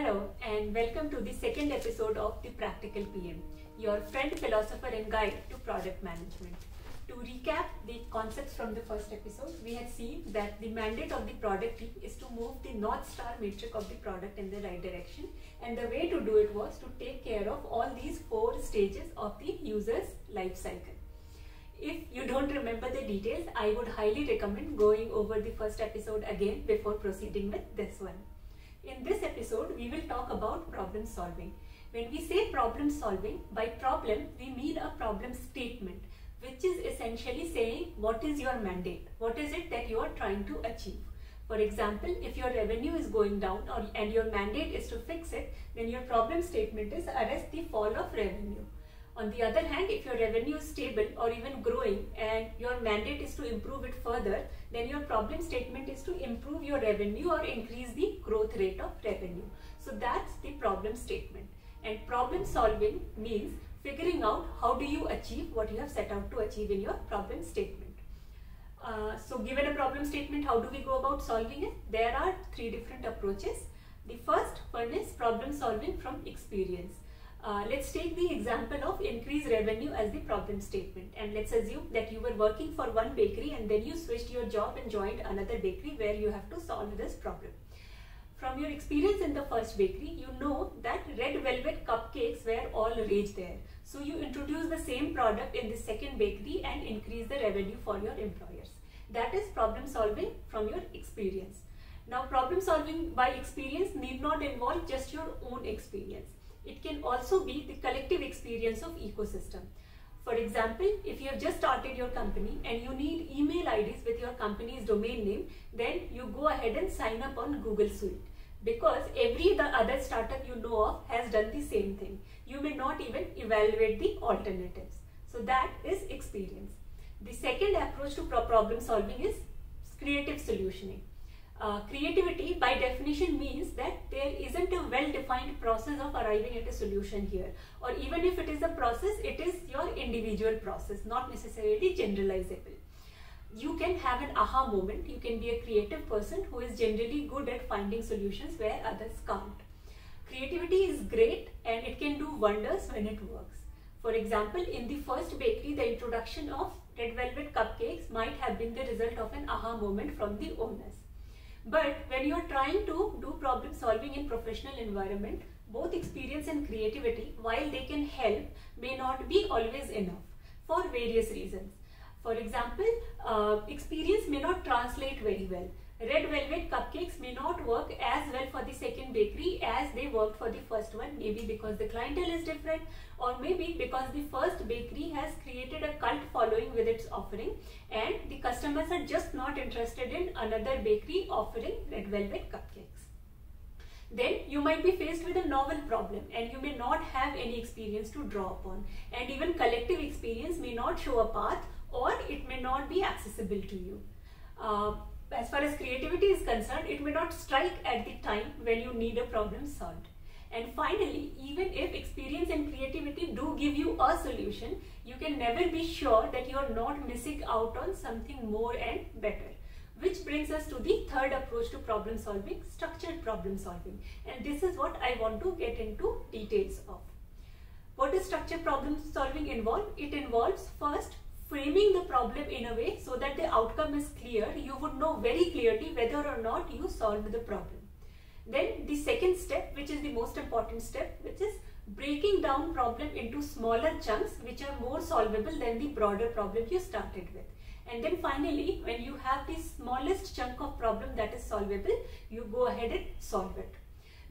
Hello and welcome to the second episode of The Practical PM, your friend, philosopher and guide to product management. To recap the concepts from the first episode, we had seen that the mandate of the product team is to move the North Star metric of the product in the right direction, and the way to do it was to take care of all these 4 stages of the user's life cycle. If you don't remember the details, I would highly recommend going over the first episode again before proceeding with this one. In this episode, we will talk about problem solving. When we say problem solving, by problem, we mean a problem statement, which is essentially saying what is your mandate, what is it that you are trying to achieve. For example, if your revenue is going down and your mandate is to fix it, then your problem statement is arrest the fall of revenue. On the other hand, if your revenue is stable or even growing and your mandate is to improve it further, then your problem statement is to improve your revenue or increase the growth rate of revenue. So that's the problem statement. And problem solving means figuring out how do you achieve what you have set out to achieve in your problem statement. So given a problem statement, how do we go about solving it? There are 3 different approaches. The first one is problem solving from experience. Let's take the example of increase revenue as the problem statement, and let's assume that you were working for one bakery and then you switched your job and joined another bakery where you have to solve this problem. From your experience in the first bakery, you know that red velvet cupcakes were all rage there. So you introduce the same product in the second bakery and increase the revenue for your employers. That is problem solving from your experience. Now, problem solving by experience need not involve just your own experience. It can also be the collective experience of ecosystem. For example, if you have just started your company and you need email IDs with your company's domain name, then you go ahead and sign up on Google Suite, because every other startup you know of has done the same thing. You may not even evaluate the alternatives. So that is experience. The second approach to problem solving is creative solutioning. Creativity by definition means that there isn't a well-defined process of arriving at a solution here, or even if it is a process, it is your individual process, not necessarily generalizable. You can have an aha moment. You can be a creative person who is generally good at finding solutions where others can't. Creativity is great and it can do wonders when it works. For example, in the first bakery, the introduction of red velvet cupcakes might have been the result of an aha moment from the owners. But when you are trying to do problem solving in professional environment, both experience and creativity, while they can help, may not be always enough for various reasons. For example, experience may not translate very well. Red velvet cupcakes may not work as well for the second bakery as they worked for the first one, maybe because the clientele is different, or maybe because the first bakery has created a cult following with its offering and the customers are just not interested in another bakery offering red velvet cupcakes. Then you might be faced with a novel problem and you may not have any experience to draw upon, and even collective experience may not show a path, or it may not be accessible to you. As far as creativity is concerned, it may not strike at the time when you need a problem solved. And finally, even if experience and creativity do give you a solution, you can never be sure that you are not missing out on something more and better. Which brings us to the third approach to problem solving, structured problem solving. And this is what I want to get into details of. What does structured problem solving involve? It involves first framing the problem in a way so that the outcome is clear. You would know very clearly whether or not you solved the problem. Then the second step, which is the most important step, which is breaking down problem into smaller chunks which are more solvable than the broader problem you started with. And then finally, when you have the smallest chunk of problem that is solvable, you go ahead and solve it.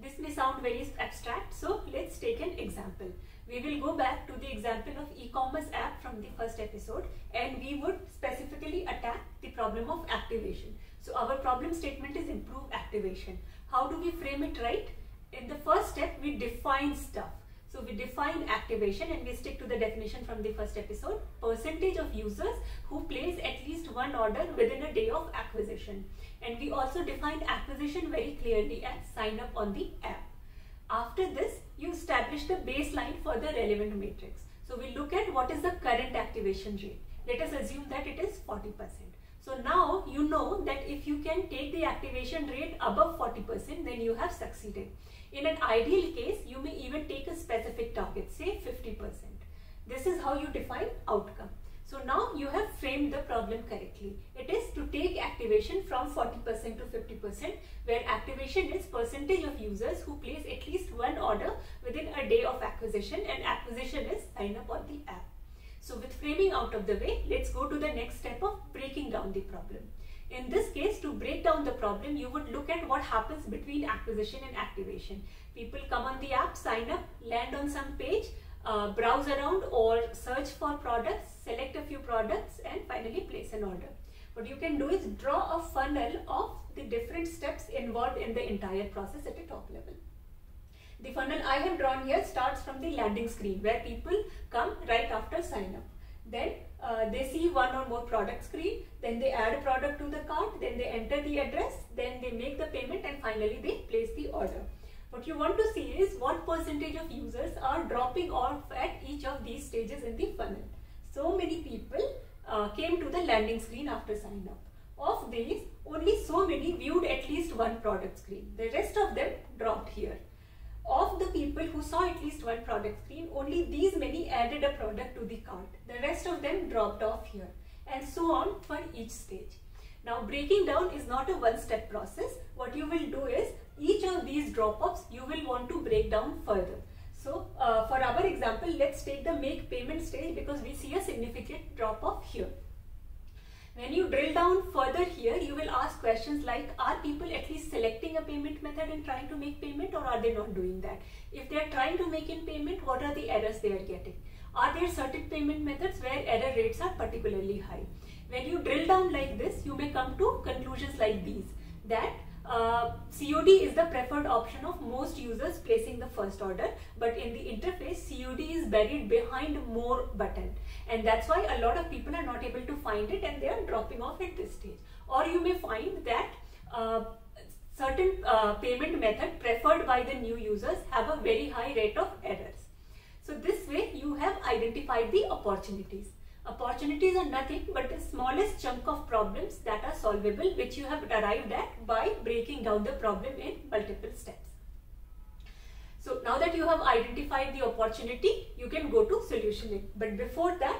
This may sound very abstract, so let's take an example. We will go back to the example of e-commerce app from the first episode, and we would specifically attack the problem of activation. So our problem statement is improve activation. How do we frame it right? In the first step, we define stuff. So we define activation and we stick to the definition from the first episode. Percentage of users who place at least one order within a day of acquisition. And we also defined acquisition very clearly as sign up on the app. After this, you establish the baseline for the relevant matrix. So we look at what is the current activation rate. Let us assume that it is 40%. So So now you know that if you can take the activation rate above 40%, then you have succeeded. In an ideal case, you may even take a specific target, say 50%. This is how you define outcome. So now you have framed the problem correctly. It is to take activation from 40% to 50%, where activation is percentage of users who place at least one order within a day of acquisition, and acquisition is sign up on the app. So with framing out of the way, let's go to the next step of breaking down the problem. In this case, to break down the problem, you would look at what happens between acquisition and activation. People come on the app, sign up, land on some page, browse around or search for products, select a few products, and finally place an order. What you can do is draw a funnel of the different steps involved in the entire process at a top level. The funnel I have drawn here starts from the landing screen, where people come right after sign up. Then they see one or more product screen, then they add a product to the cart, then they enter the address, then they make the payment, and finally they place the order. What you want to see is what percentage of users are dropping off at each of these stages in the funnel. So many people came to the landing screen after sign up. Of these, only so many viewed at least one product screen. The rest of them dropped here. Of the people who saw at least one product screen, only these many added a product to the cart. The rest of them dropped off here, and so on for each stage. Now, breaking down is not a one-step process. What you will do is, each of these drop-offs you will want to break down further. So, for our example, let's take the make payment stage, because we see a significant drop-off here. When you drill down further here, you will ask questions like, are people at least selecting a payment method and trying to make payment, or are they not doing that? If they are trying to make in payment, what are the errors they are getting? Are there certain payment methods where error rates are particularly high? When you drill down like this, you may come to conclusions like these, that COD is the preferred option of most users placing the first order, but in the interface, COD is buried behind more button, and that's why a lot of people are not able to find it and they are dropping off at this stage. Or you may find that certain payment method preferred by the new users have a very high rate of errors. So this way you have identified the opportunities. Opportunities are nothing but the smallest chunk of problems that are solvable, which you have arrived at by breaking down the problem in multiple steps. So now that you have identified the opportunity, you can go to solutioning. But before that,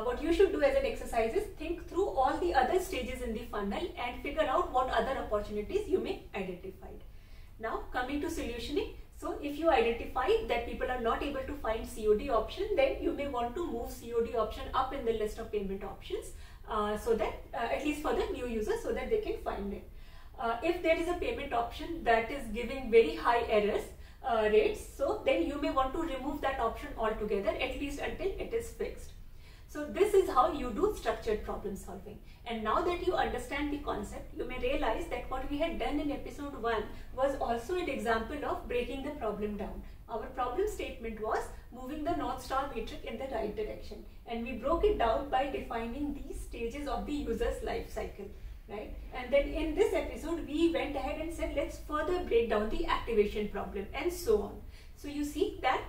what you should do as an exercise is think through all the other stages in the funnel and figure out what other opportunities you may identify. Now coming to solutioning. So if you identify that people are not able to find COD option, then you may want to move COD option up in the list of payment options, so that at least for the new users, so that they can find it. If there is a payment option that is giving very high errors rates, so then you may want to remove that option altogether, at least until it is fixed. So this is how you do structured problem solving. And now that you understand the concept, you may realize that what we had done in episode 1 was also an example of breaking the problem down. Our problem statement was moving the North Star metric in the right direction, and we broke it down by defining these stages of the user's life cycle, right? And then in this episode, we went ahead and said, let's further break down the activation problem, and so on. So you see that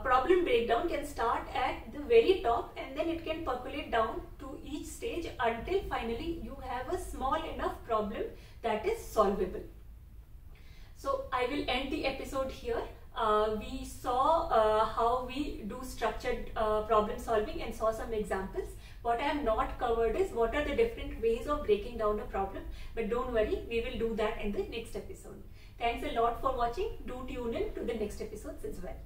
problem breakdown can start at the very top, and then it can percolate down to each stage until finally you have a small enough problem that is solvable. So I will end the episode here. We saw how we do structured problem solving and saw some examples. What I have not covered is what are the different ways of breaking down a problem, but don't worry, we will do that in the next episode. Thanks a lot for watching. Do tune in to the next episodes as well.